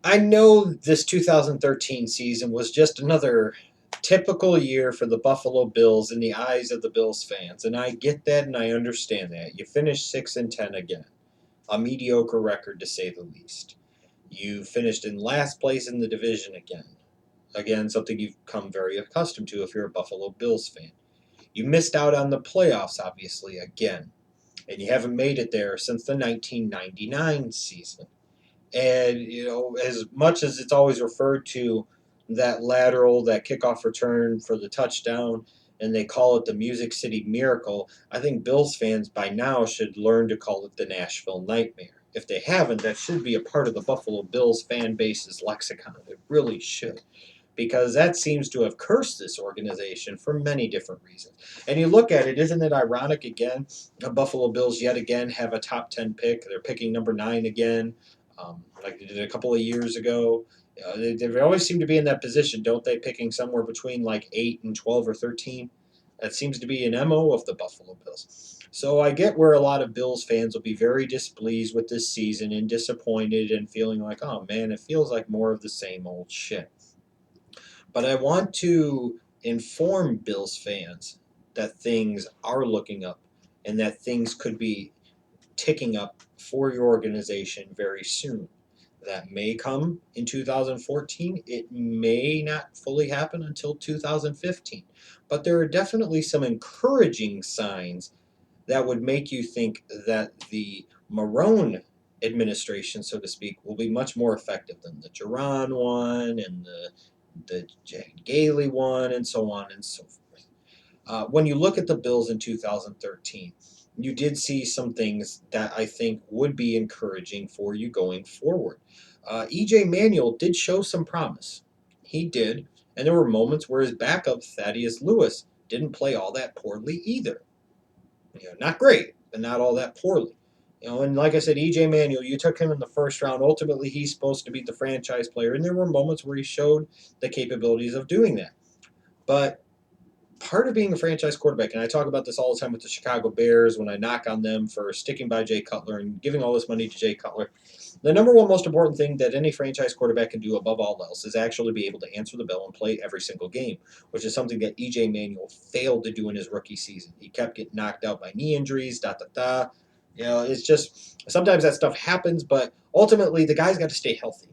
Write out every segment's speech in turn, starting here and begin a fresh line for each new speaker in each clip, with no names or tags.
I know this 2013 season was just another typical year for the Buffalo Bills in the eyes of the Bills fans, and I get that and I understand that. You finished 6-10 again, a mediocre record to say the least. You finished in last place in the division again. Again, something you've come very accustomed to if you're a Buffalo Bills fan. You missed out on the playoffs, obviously, again, and you haven't made it there since the 1999 season. And, as much as it's always referred to that lateral, that kickoff return for the touchdown, and they call it the Music City Miracle, I think Bills fans by now should learn to call it the Nashville Nightmare. If they haven't, that should be a part of the Buffalo Bills fan base's lexicon. It really should, because that seems to have cursed this organization for many different reasons. And you look at it, isn't it ironic again? The Buffalo Bills yet again have a top 10 pick. They're picking number 9 again, like they did a couple of years ago. They always seem to be in that position, don't they? Picking somewhere between like 8 and 12 or 13. That seems to be an MO of the Buffalo Bills. So I get where a lot of Bills fans will be very displeased with this season and disappointed and feeling like, oh man, it feels like more of the same old shit. But I want to inform Bills fans that things are looking up and that things could be ticking up for your organization very soon. That may come in 2014. It may not fully happen until 2015. But there are definitely some encouraging signs that would make you think that the Marone administration, so to speak, will be much more effective than the Duran one and the Gailey one, and so on and so forth. When you look at the Bills in 2013, you did see some things that I think would be encouraging for you going forward. EJ Manuel did show some promise. He did. And there were moments where his backup, Thaddeus Lewis, didn't play all that poorly either. Not great, but not all that poorly. And like I said, EJ Manuel, you took him in the first round. Ultimately, he's supposed to be the franchise player, and there were moments where he showed the capabilities of doing that. But part of being a franchise quarterback, and I talk about this all the time with the Chicago Bears when I knock on them for sticking by Jay Cutler and giving all this money to Jay Cutler. The number one most important thing that any franchise quarterback can do above all else is actually be able to answer the bell and play every single game, which is something that EJ Manuel failed to do in his rookie season. He kept getting knocked out by knee injuries, It's just sometimes that stuff happens, but ultimately the guy's got to stay healthy.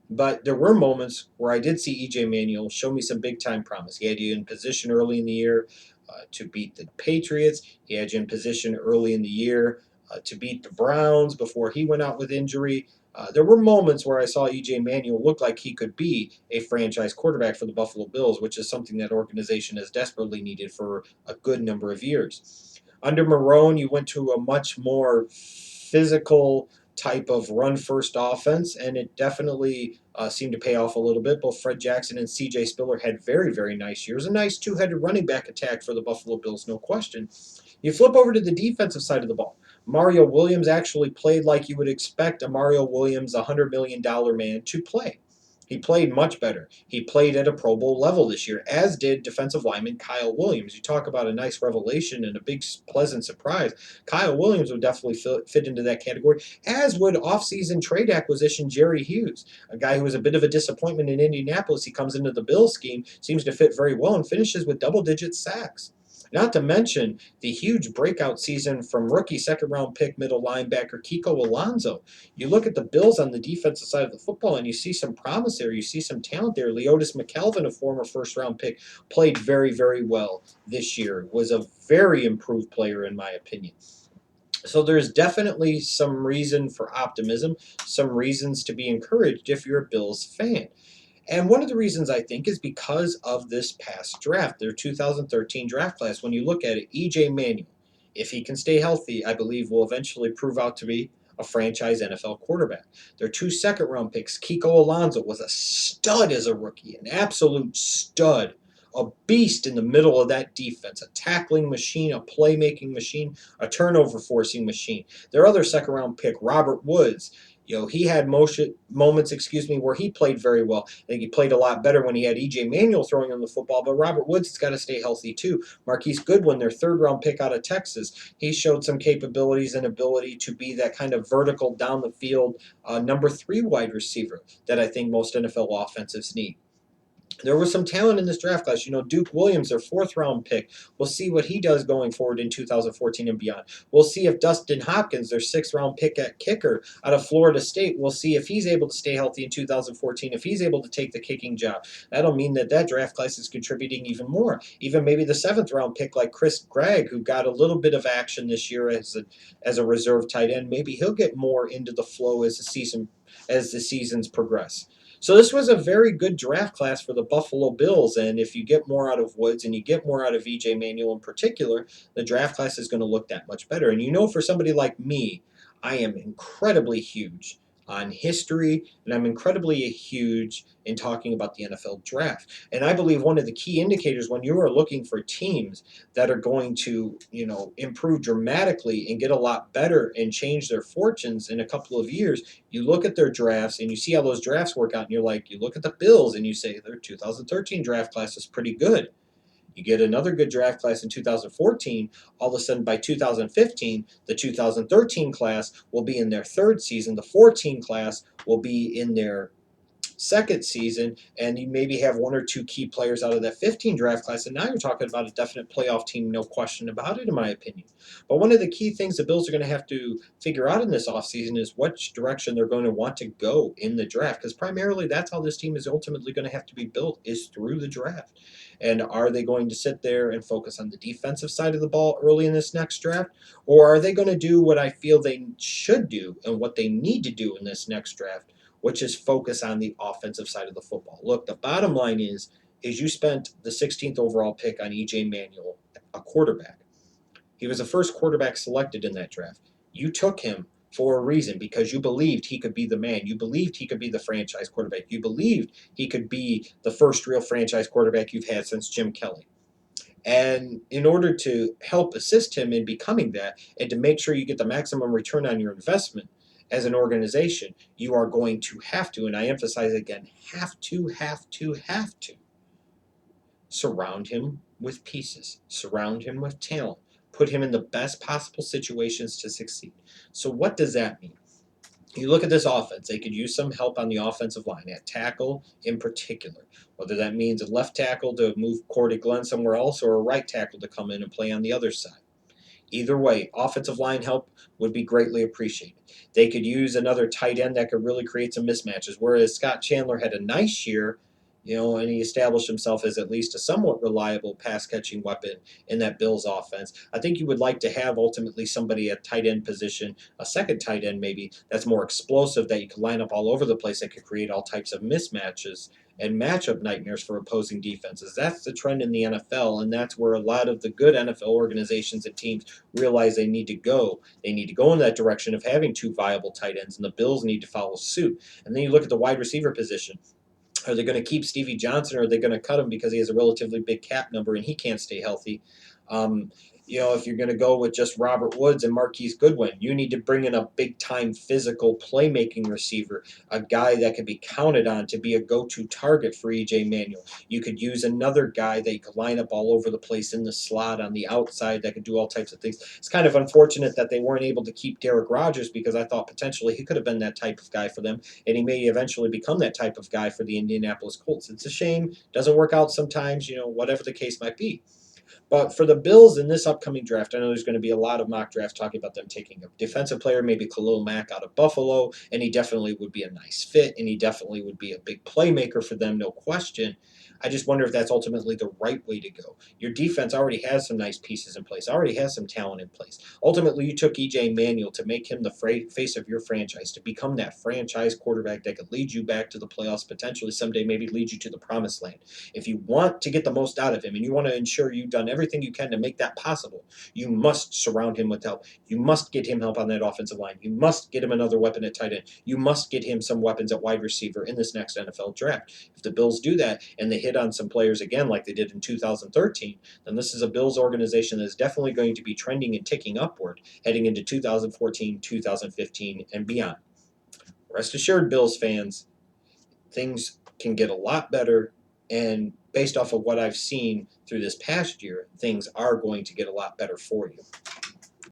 But there were moments where I did see EJ Manuel show me some big time promise. He had you in position early in the year to beat the Patriots. He had you in position early in the year to beat the Browns before he went out with injury. There were moments where I saw EJ Manuel look like he could be a franchise quarterback for the Buffalo Bills, which is something that organization has desperately needed for a good number of years. Under Marone, you went to a much more physical type of run first offense, and it definitely seemed to pay off a little bit. Both Fred Jackson and C.J. Spiller had very, very nice years. A nice two headed running back attack for the Buffalo Bills, no question. You flip over to the defensive side of the ball. Mario Williams actually played like you would expect a Mario Williams, $100 million man, to play. He played much better. He played at a Pro Bowl level this year, as did defensive lineman Kyle Williams. You talk about a nice revelation and a big, pleasant surprise. Kyle Williams would definitely fit into that category, as would offseason trade acquisition Jerry Hughes, a guy who was a bit of a disappointment in Indianapolis. He comes into the Bills scheme, seems to fit very well, and finishes with double-digit sacks. Not to mention the huge breakout season from rookie second-round pick middle linebacker Kiko Alonso. You look at the Bills on the defensive side of the football, and you see some promise there. You see some talent there. Leotis McKelvin, a former first-round pick, played very, very well this year. Was a very improved player, in my opinion. So there's definitely some reason for optimism, some reasons to be encouraged if you're a Bills fan. And one of the reasons I think is because of this past draft, their 2013 draft class. When you look at it, EJ Manuel, if he can stay healthy, I believe will eventually prove out to be a franchise NFL quarterback. Their two second-round picks, Kiko Alonso, was a stud as a rookie, an absolute stud, a beast in the middle of that defense, a tackling machine, a playmaking machine, a turnover forcing machine. Their other second-round pick, Robert Woods, He had moments, where he played very well. I think he played a lot better when he had EJ Manuel throwing him the football, but Robert Woods has got to stay healthy too. Marquise Goodwin, their third round pick out of Texas, he showed some capabilities and ability to be that kind of vertical down the field number 3 wide receiver that I think most NFL offensives need. There was some talent in this draft class. Duke Williams, their fourth round pick. We'll see what he does going forward in 2014 and beyond. We'll see if Dustin Hopkins, their sixth round pick at kicker out of Florida State, we'll see if he's able to stay healthy in 2014, if he's able to take the kicking job. That'll mean that draft class is contributing even more. Even maybe the seventh round pick like Chris Gregg, who got a little bit of action this year as a reserve tight end, maybe he'll get more into the flow as the seasons progress. So this was a very good draft class for the Buffalo Bills, and if you get more out of Woods and you get more out of EJ Manuel in particular, the draft class is going to look that much better. And for somebody like me, I am incredibly huge on history, and I'm incredibly huge in talking about the NFL draft. And I believe one of the key indicators when you are looking for teams that are going to, improve dramatically and get a lot better and change their fortunes in a couple of years, you look at their drafts and you see how those drafts work out, and you look at the Bills and you say their 2013 draft class is pretty good. You get another good draft class in 2014, all of a sudden by 2015, the 2013 class will be in their third season, the 14 class will be in their second season, and you maybe have one or two key players out of that 15 draft class, and now you're talking about a definite playoff team, no question about it, in my opinion. But one of the key things the Bills are going to have to figure out in this offseason is which direction they're going to want to go in the draft, because primarily that's how this team is ultimately going to have to be built, is through the draft. And are they going to sit there and focus on the defensive side of the ball early in this next draft, or are they going to do what I feel they should do and what they need to do in this next draft, which is focus on the offensive side of the football? Look, the bottom line is you spent the 16th overall pick on EJ Manuel, a quarterback. He was the first quarterback selected in that draft. You took him for a reason, because you believed he could be the man. You believed he could be the franchise quarterback. You believed he could be the first real franchise quarterback you've had since Jim Kelly. And in order to help assist him in becoming that, and to make sure you get the maximum return on your investment as an organization, you are going to have to, and I emphasize again, have to surround him with pieces, surround him with talent, put him in the best possible situations to succeed. So what does that mean? You look at this offense, they could use some help on the offensive line, at tackle in particular. Whether that means a left tackle to move Cordy Glenn somewhere else, or a right tackle to come in and play on the other side. Either way, offensive line help would be greatly appreciated. They could use another tight end that could really create some mismatches. Whereas Scott Chandler had a nice year, and he established himself as at least a somewhat reliable pass catching weapon in that Bills offense. I think you would like to have ultimately somebody at tight end position, a second tight end maybe, that's more explosive, that you could line up all over the place, that could create all types of mismatches and matchup nightmares for opposing defenses. That's the trend in the NFL, and that's where a lot of the good NFL organizations and teams realize they need to go. They need to go in that direction of having two viable tight ends, and the Bills need to follow suit. And then you look at the wide receiver position. Are they going to keep Stevie Johnson, or are they going to cut him because he has a relatively big cap number and he can't stay healthy? If you're going to go with just Robert Woods and Marquise Goodwin, you need to bring in a big-time physical playmaking receiver, a guy that can be counted on to be a go-to target for E.J. Manuel. You could use another guy that you could line up all over the place in the slot on the outside that could do all types of things. It's kind of unfortunate that they weren't able to keep Derek Rogers, because I thought potentially he could have been that type of guy for them, and he may eventually become that type of guy for the Indianapolis Colts. It's a shame. Doesn't work out sometimes, whatever the case might be. But for the Bills in this upcoming draft, I know there's going to be a lot of mock drafts talking about them taking a defensive player, maybe Khalil Mack out of Buffalo, and he definitely would be a nice fit, and he definitely would be a big playmaker for them, no question. I just wonder if that's ultimately the right way to go. Your defense already has some nice pieces in place, already has some talent in place. Ultimately, you took E.J. Manuel to make him the face of your franchise, to become that franchise quarterback that could lead you back to the playoffs, potentially someday maybe lead you to the promised land. If you want to get the most out of him and you want to ensure you've done everything you can to make that possible, you must surround him with help. You must get him help on that offensive line. You must get him another weapon at tight end. You must get him some weapons at wide receiver in this next NFL draft. If the Bills do that and they hit on some players again like they did in 2013, then this is a Bills organization that is definitely going to be trending and ticking upward heading into 2014, 2015, and beyond. Rest assured, Bills fans, things can get a lot better. And based off of what I've seen through this past year, things are going to get a lot better for you.